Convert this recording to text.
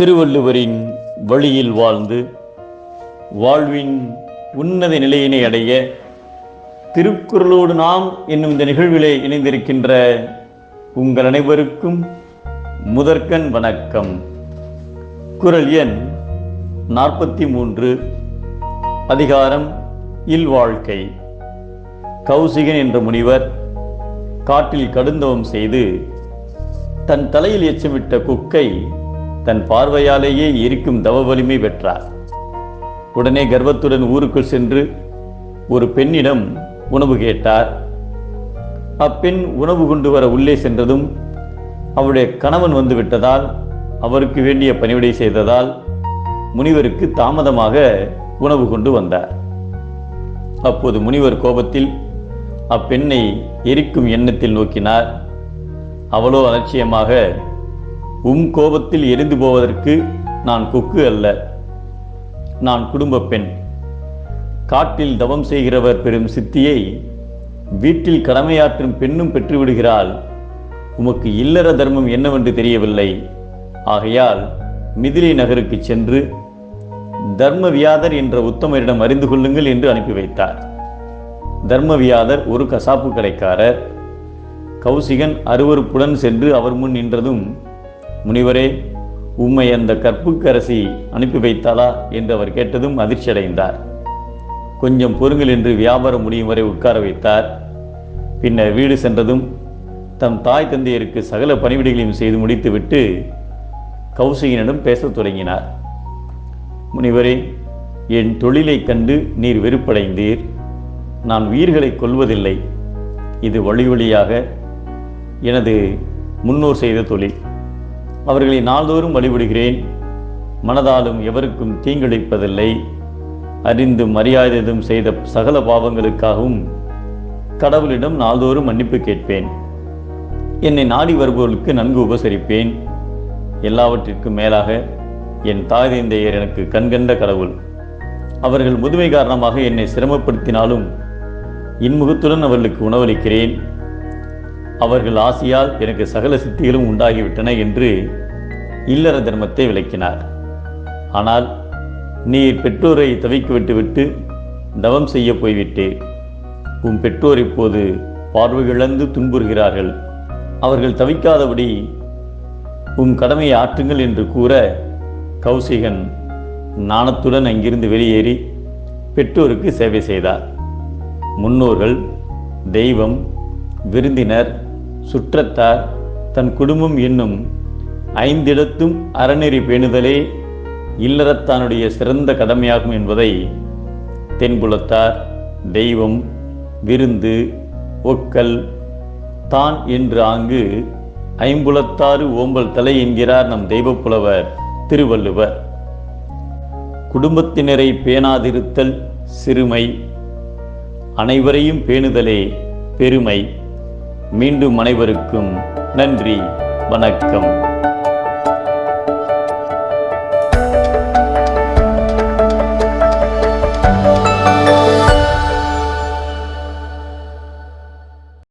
திருவள்ளுவரின் வழியில் வாழ்ந்து வாழ்வின் உன்னத நிலையினை அடைய திருக்குறளோடு நாம் என்னும் இந்த நிகழ்விலே இணைந்திருக்கின்ற உங்கள் அனைவருக்கும் முதற்கண் வணக்கம். குறள் எண் 43, அதிகாரம் இல்வாழ்க்கை. கௌசிகன் என்ற முனிவர் காட்டில் கடுந்தவம் செய்து தன் தலையில் எச்சமிட்ட கொக்கை தன் பார்வையாலேயே எரிக்கும் தவ வலிமை பெற்றார். உடனே கர்வத்துடன் ஊருக்குள் சென்று ஒரு பெண்ணிடம் உணவு கேட்டார். அப்பெண் உணவு கொண்டு வர உள்ளே சென்றதும் அவருடைய கணவன் வந்து விட்டதால் அவருக்கு வேண்டிய பணிவிடை செய்ததால் முனிவருக்கு தாமதமாக உணவு கொண்டு வந்தார். அப்போது முனிவர் கோபத்தில் அப்பெண்ணை எரிக்கும் எண்ணத்தில் நோக்கினார். அவளோ அலட்சியமாக, கோபத்தில் எரிந்து போவதற்கு நான் கொக்கு அல்ல, நான் குடும்ப பெண். காட்டில் தவம் செய்கிறவர் பெறும் சித்தியை வீட்டில் கடமையாற்றும் பெண்ணும் பெற்றுவிடுகிறாள். உமக்கு இல்லற தர்மம் என்னவென்று தெரியவில்லை. ஆகையால் மிதிலை நகருக்கு சென்று தர்மவியாதர் என்ற உத்தமரிடம் அறிந்து கொள்ளுங்கள் என்று அனுப்பி வைத்தார். தர்மவியாதர் ஒரு கசாப்பு கடைக்காரர். கௌசிகன் அருவருப்புடன் சென்று அவர் முன் நின்றதும், முனிவரே, உம்மை அந்த கற்புக்கரசி அனுப்பி வைத்தாளா என்று அவர் கேட்டதும் அதிர்ச்சி அடைந்தார். கொஞ்சம் பொறுங்கள் என்று வியாபாரம் முடியும் வரை உட்கார வைத்தார். பின்னர் வீடு சென்றதும் தம் தாய் தந்தையருக்கு சகல பணிவிடைகளையும் செய்து முடித்துவிட்டு கௌசிகனிடம் பேசத் தொடங்கினார். முனிவரே, என் தொழிலை கண்டு நீர் வெறுப்படைந்தீர். நான் உயிர்களை கொல்வதில்லை. இது வழி வழியாக எனது முன்னோர் செய்த தொழில். அவர்களை நாள்தோறும் வழிபடுகிறேன். மனதாலும் எவருக்கும் தீங்கிழைப்பதில்லை. அறிந்தும் அறியாததும் செய்த சகல பாவங்களுக்காகவும் கடவுளிடம் நாள்தோறும் மன்னிப்பு கேட்பேன். என்னை நாடி வருபவர்களுக்கு நன்கு உபசரிப்பேன். எல்லாவற்றிற்கும் மேலாக என் தாய் தந்தையர் எனக்கு கண்கண்ட கடவுள். அவர்கள் முதுமை காரணமாக என்னை சிரமப்படுத்தினாலும் இன்முகத்துடன் அவர்களுக்கு உணவளிக்கிறேன். அவர்கள் ஆசையால் எனக்கு சகல சித்திகளும் உண்டாகிவிட்டன என்று இல்லற தர்மத்தை விளக்கினார். ஆனால் நீர் பெற்றோரை தவிக்க விட்டுவிட்டு தவம் செய்ய போய்விட்டேன். உம் பெற்றோர் இப்போது பார்வை இழந்து துன்புறுகிறார்கள். அவர்கள் தவிக்காதபடி உம் கடமையை ஆற்றுங்கள் என்று கூற கௌசிகன் நாணத்துடன் அங்கிருந்து வெளியேறி பெற்றோருக்கு சேவை செய்தார். முன்னோர்கள், தெய்வம், விருந்தினர், சுற்றத்தார், தன் குடும்பம் என்னும் 5 இடத்தும் அறநெறி பேணுதலே இல்லறத்தானுடைய சிறந்த கடமையாகும் என்பதை தென்புலத்தார், தெய்வம், விருந்து, ஒக்கல், தான் என்று ஆங்கு 5புலத்தாறு ஓம்பல் தலை என்கிறார் நம் தெய்வப்புலவர் திருவள்ளுவர். குடும்பத்தினரை பேணாதிருத்தல் சிறுமை, அனைவரையும் பேணுதலே பெருமை. மீண்டும் அனைவருக்கும் நன்றி, வணக்கம்.